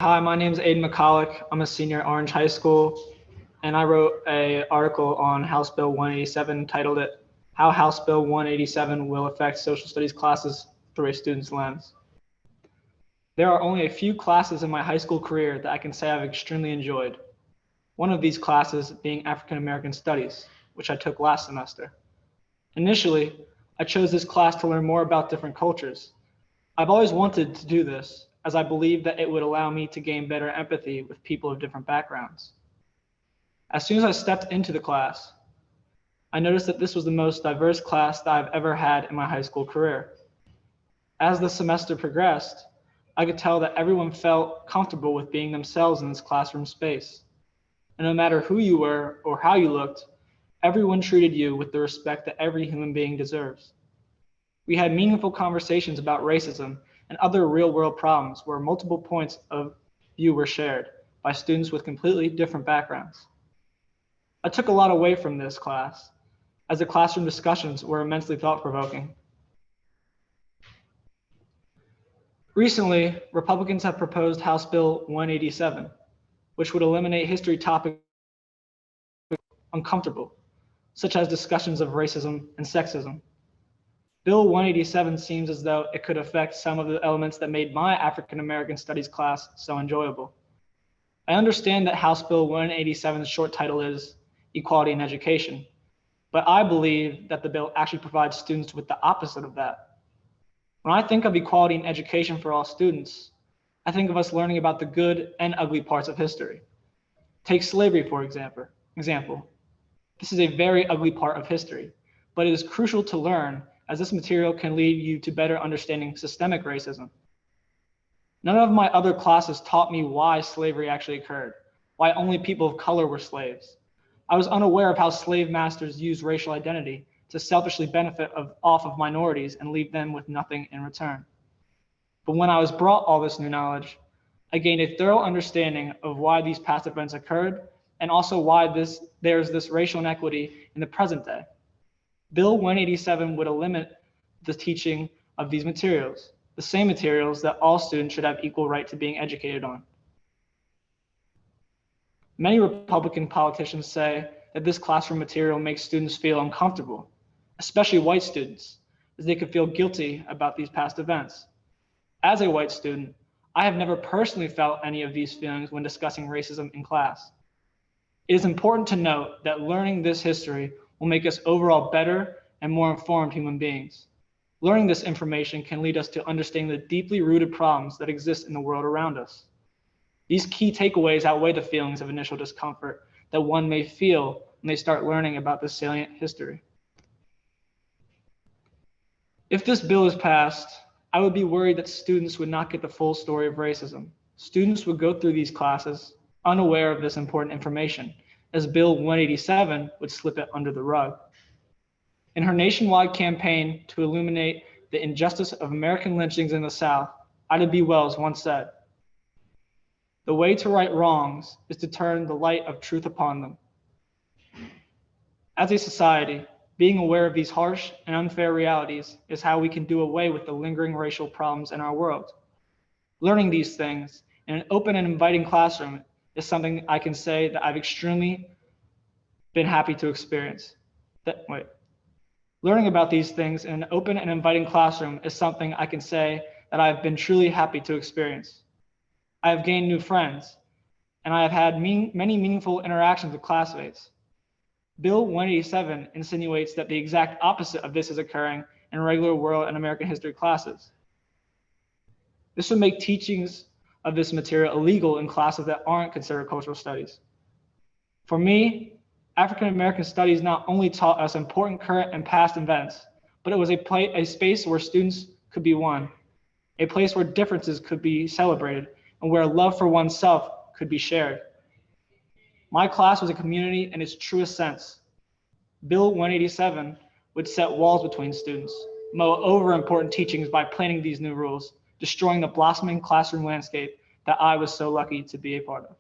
Hi, my name is Aiden McCollick. I'm a senior at Orange High School, and I wrote an article on House Bill 187 titled it, How House Bill 187 Will Affect Social Studies Classes Through a Student's Lens. There are only a few classes in my high school career that I can say I've extremely enjoyed. One of these classes being African American Studies, which I took last semester. Initially, I chose this class to learn more about different cultures. I've always wanted to do this, as I believe that it would allow me to gain better empathy with people of different backgrounds. As soon as I stepped into the class, I noticed that this was the most diverse class that I've ever had in my high school career. As the semester progressed, I could tell that everyone felt comfortable with being themselves in this classroom space. And no matter who you were or how you looked, everyone treated you with the respect that every human being deserves. We had meaningful conversations about racism and other real-world problems where multiple points of view were shared by students with completely different backgrounds. I took a lot away from this class, as the classroom discussions were immensely thought-provoking. Recently, Republicans have proposed House Bill 187, which would eliminate history topics uncomfortable, such as discussions of racism and sexism. Bill 187 seems as though it could affect some of the elements that made my African American Studies class so enjoyable. I understand that House Bill 187's short title is Equality in Education, but I believe that the bill actually provides students with the opposite of that. When I think of equality in education for all students, I think of us learning about the good and ugly parts of history. Take slavery, for example. This is a very ugly part of history, but it is crucial to learn as this material can lead you to better understanding systemic racism. None of my other classes taught me why slavery actually occurred, why only people of color were slaves. I was unaware of how slave masters used racial identity to selfishly benefit off of minorities and leave them with nothing in return. But when I was brought all this new knowledge, I gained a thorough understanding of why these past events occurred and also why there's this racial inequity in the present day. Bill 187 would eliminate the teaching of these materials, the same materials that all students should have equal right to being educated on. Many Republican politicians say that this classroom material makes students feel uncomfortable, especially white students, as they could feel guilty about these past events. As a white student, I have never personally felt any of these feelings when discussing racism in class. It is important to note that learning this history will make us overall better and more informed human beings. Learning this information can lead us to understanding the deeply rooted problems that exist in the world around us. These key takeaways outweigh the feelings of initial discomfort that one may feel when they start learning about this salient history. If this bill is passed, I would be worried that students would not get the full story of racism. Students would go through these classes unaware of this important information, as Bill 187 would slip it under the rug. In her nationwide campaign to illuminate the injustice of American lynchings in the South, Ida B. Wells once said, "The way to right wrongs is to turn the light of truth upon them." As a society, being aware of these harsh and unfair realities is how we can do away with the lingering racial problems in our world. Learning these things in an open and inviting classroom is something I can say that I've extremely been happy to experience. Learning about these things in an open and inviting classroom is something I can say that I've been truly happy to experience. I have gained new friends, and I have had many meaningful interactions with classmates. Bill 187 insinuates that the exact opposite of this is occurring in regular world and American history classes. This would make teachings of this material illegal in classes that aren't considered cultural studies. For me, African American Studies not only taught us important current and past events, but it was a space where students could be one, a place where differences could be celebrated, and where love for oneself could be shared. My class was a community in its truest sense. Bill 187 would set walls between students, mow over important teachings by planning these new rules, destroying the blossoming classroom landscape that I was so lucky to be a part of.